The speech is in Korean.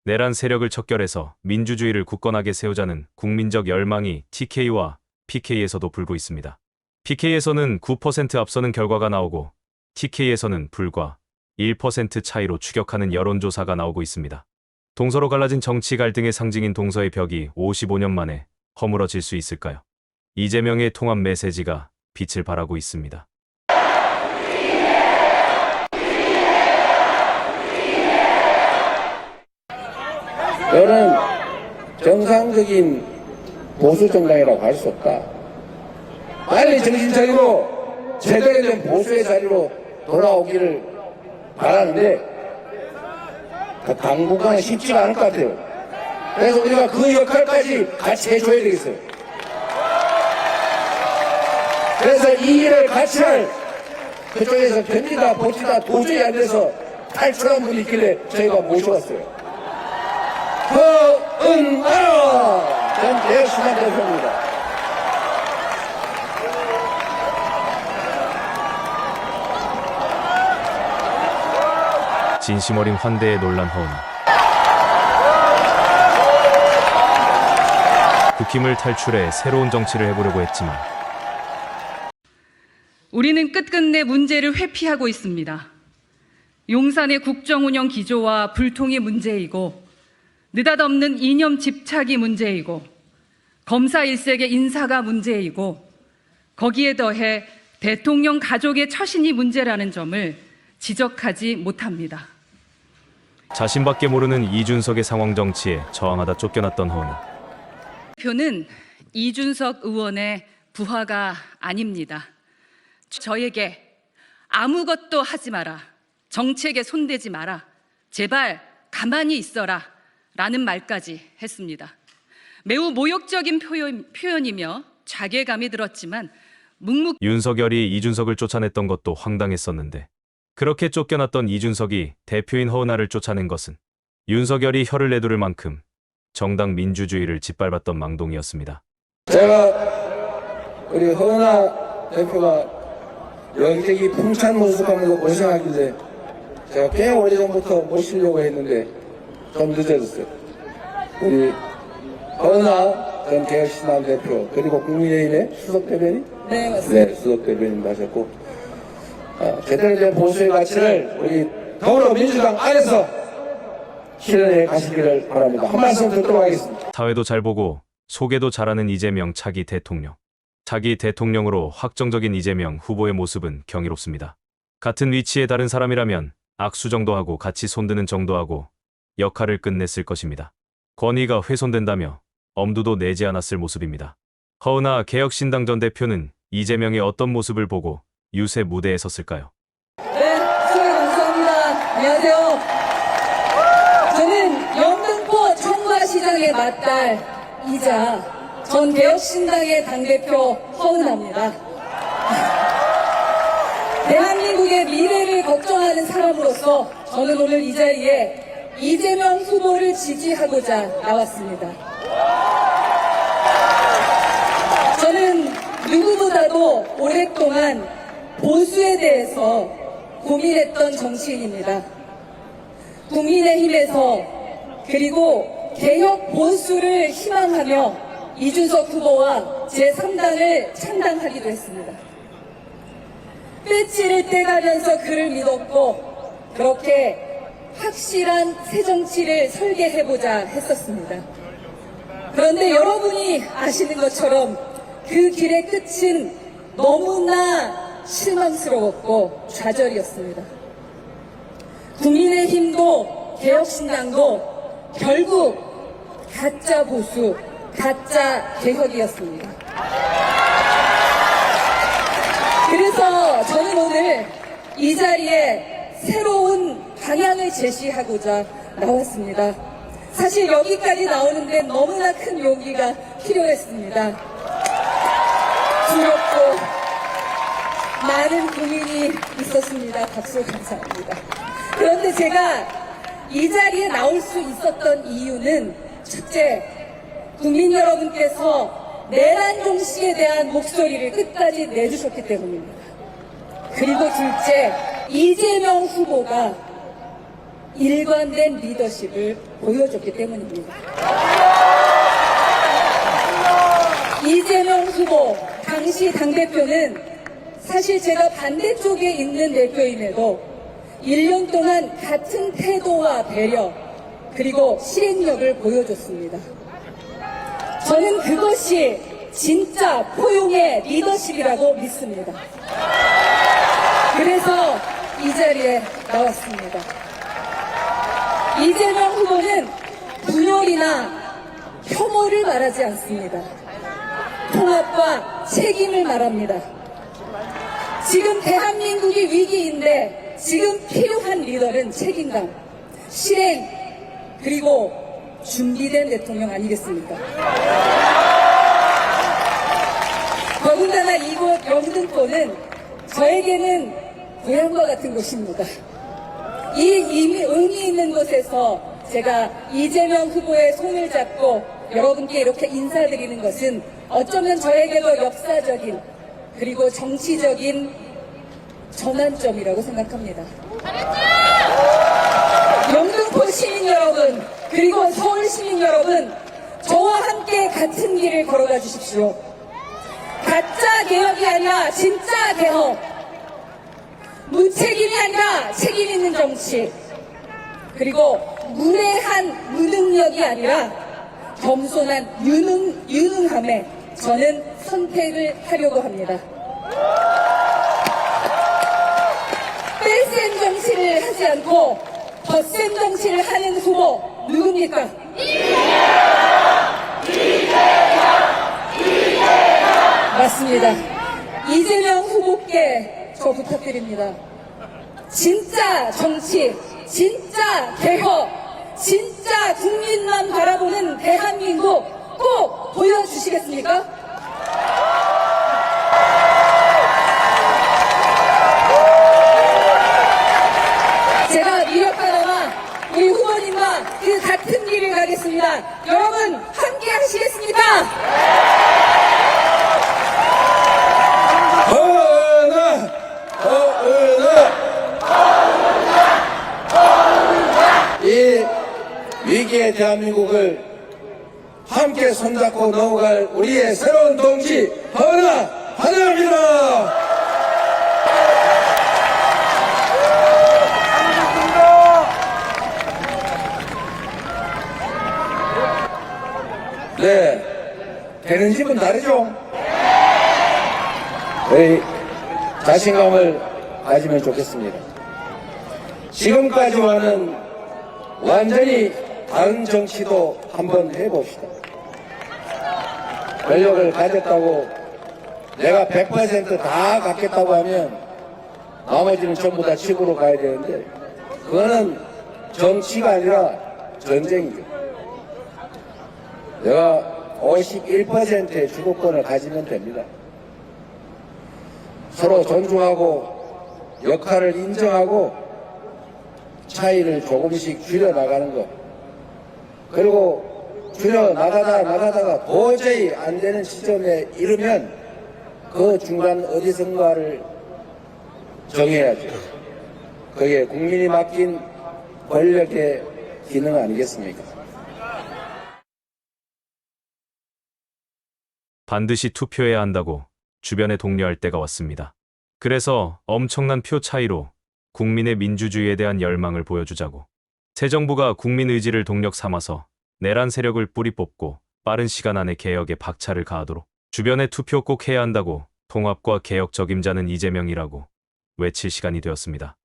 내란 세력을 척결해서 민주주의를 굳건하게 세우자는 국민적 열망이 TK와 PK에서도 불고 있습니다. PK에서는 9% 앞서는 결과가 나오고 TK에서는 불과 1% 차이로 추격하는 여론조사가 나오고 있습니다. 동서로 갈라진 정치 갈등의 상징인 동서의 벽이 55년 만에 허물어질 수 있을까요? 이재명의 통합 메시지가 빛을 발하고 있습니다. 너는 정상적인 보수 정당이라고 할 수 없다. 빨리 정신 차리고 제대로 된 보수의 자리로 돌아오기를 바라는데 당분간은 쉽지가 않을 것 같아요. 그래서 우리가 그 역할까지 같이 해줘야 되겠어요. 그래서 이 일을 같이 할 그쪽에서 됩니다, 버티다 도저히 안 돼서 탈출한 분이 있길래 저희가 모셔왔어요. 허은하 전 대혁신당 대표입니다. 진심 어린 환대에 놀란 허은하. 국힘을 탈출해 새로운 정치를 해보려고 했지만 우리는 끝끝내 문제를 회피하고 있습니다. 용산의 국정운영 기조와 불통이 문제이고 느닷없는 이념 집착이 문제이고 검사 일색의 인사가 문제이고 거기에 더해 대통령 가족의 처신이 문제라는 점을 지적하지 못합니다. 자신밖에 모르는 이준석의 상황 정치에 저항하다 쫓겨났던 허은하. 표는 이준석 의원의 부하가 아닙니다. 저에게 아무것도 하지 마라, 정책에 손대지 마라, 제발 가만히 있어라 라는 말까지 했습니다. 매우 모욕적인 표현이며 자괴감이 들었지만 윤석열이 이준석을 쫓아냈던 것도 황당했었는데 그렇게 쫓겨났던 이준석이 대표인 허은하를 쫓아낸 것은 윤석열이 혀를 내두를 만큼 정당 민주주의를 짓밟았던 망동이었습니다. 제가 우리 허은하 대표가 여기저기 풍찬 모습하면서 고생하길래 제가 꽤 오래전부터 모시려고 했는데 좀 늦어졌어요. 우리 허은하 전 개혁신당 대표 그리고 국민의힘의 수석 대변인? 네, 맞습니다. 네, 수석 대변인 하셨고 제대로 된 보수의 가치를 우리 더불어민주당 안에서 실현해 가시기를 바랍니다. 한 말씀 듣도록 하겠습니다. 사회도 잘 보고 소개도 잘하는 이재명 차기 대통령. 차기 대통령으로 확정적인 이재명 후보의 모습은 경이롭습니다. 같은 위치에 다른 사람이라면 악수 정도하고 같이 손드는 정도하고 역할을 끝냈을 것입니다. 권위가 훼손된다며 엄두도 내지 않았을 모습입니다. 허은하 개혁신당 전 대표는 이재명의 어떤 모습을 보고 유세 무대에 섰을까요? 네, 수고해 감사합니다. 안녕하세요. 저는 영등포 청과시장의 맏딸이자 전 개혁신당의 당대표 허은하입니다. 대한민국의 미래를 걱정하는 사람으로서 저는 오늘 이 자리에 이재명 후보를 지지하고자 나왔습니다. 저는 누구보다도 오랫동안 보수에 대해서 고민했던 정치인입니다. 국민의힘에서 그리고 개혁 보수를 희망하며 이준석 후보와 제3당을 창당하기도 했습니다. 배지를 떼가면서 그를 믿었고 그렇게 확실한 새정치를 설계해보자 했었습니다. 그런데 여러분이 아시는 것처럼 그 길의 끝은 너무나 실망스러웠고 좌절이었습니다. 국민의힘도 개혁신당도 결국 가짜 보수, 가짜 개혁이었습니다. 그래서 저는 오늘 이 자리에 새로운 방향을 제시하고자 나왔습니다. 사실 여기까지 나오는데 너무나 큰 용기가 필요했습니다. 두렵고 많은 고민이 있었습니다. 박수 감사합니다. 그런데 제가 이 자리에 나올 수 있었던 이유는 첫째, 국민 여러분께서 내란 종씨에 대한 목소리를 끝까지 내주셨기 때문입니다. 그리고 둘째, 이재명 후보가 일관된 리더십을 보여줬기 때문입니다. 이재명 후보 당시 당대표는 사실 제가 반대쪽에 있는 대표임에도 1년 동안 같은 태도와 배려 그리고 실행력을 보여줬습니다. 저는 그것이 진짜 포용의 리더십이라고 믿습니다. 그래서 이 자리에 나왔습니다. 이재명 후보는 분열이나 혐오를 말하지 않습니다. 통합과 책임을 말합니다. 지금 대한민국이 위기인데 지금 필요한 리더는 책임감, 실행, 그리고 준비된 대통령 아니겠습니까? 더군다나 이곳 영등포는 저에게는 고향과 같은 곳입니다. 이 의미 있는 곳에서 제가 이재명 후보의 손을 잡고 여러분께 이렇게 인사드리는 것은 어쩌면 저에게도 역사적인 그리고 정치적인 전환점이라고 생각합니다. 영등포 시민 여러분, 그리고 서울 시민 여러분, 저와 함께 같은 길을 걸어가 주십시오. 가짜 개혁이 아니라 진짜 개혁, 무책임이 아니라 책임 있는 정치, 그리고 무례한 무능력이 아니라 겸손한 유능함에 저는 선택을 하려고 합니다. 뺄셈 정치를 하지 않고 덧셈 정치를 하는 후보 누굽니까? 맞습니다. 이재명 후보께 저 부탁드립니다. 진짜 정치, 진짜 개혁, 진짜 국민만 바라보는 대한민국 꼭 보여주시겠습니까? 제가 미력하다마 우리 후보님과 그 같은 길을 가겠습니다. 여러분 함께 하시겠습니까? 이 위기의 대한민국을 함께 손잡고 넘어갈 우리의 새로운 동지 허은하 환영합니다. 네, 되는 집은 다르죠. 우리 자신감을 가지면 좋겠습니다. 지금까지와는 완전히 다른 정치도 한번 해봅시다. 권력을 가졌다고 내가 100% 갖겠다고 하면 나머지는 전부 다 집으로 가야 되는데 그거는 정치가 아니라 전쟁이죠. 내가 51%의 주도권을 가지면 됩니다. 서로 존중하고 역할을 인정하고 차이를 조금씩 줄여나가는 것. 그리고 줄여나가다가 도저히 안 되는 지점에 이르면 그 중간 어디선가를 정해야죠. 그게 국민이 맡긴 권력의 기능 아니겠습니까? 반드시 투표해야 한다고 주변에 독려할 때가 왔습니다. 그래서 엄청난 표 차이로 국민의 민주주의에 대한 열망을 보여주자고 새 정부가 국민 의지를 동력 삼아서 내란 세력을 뿌리 뽑고 빠른 시간 안에 개혁에 박차를 가하도록 주변에 투표 꼭 해야 한다고 통합과 개혁 적임자는 이재명이라고 외칠 시간이 되었습니다.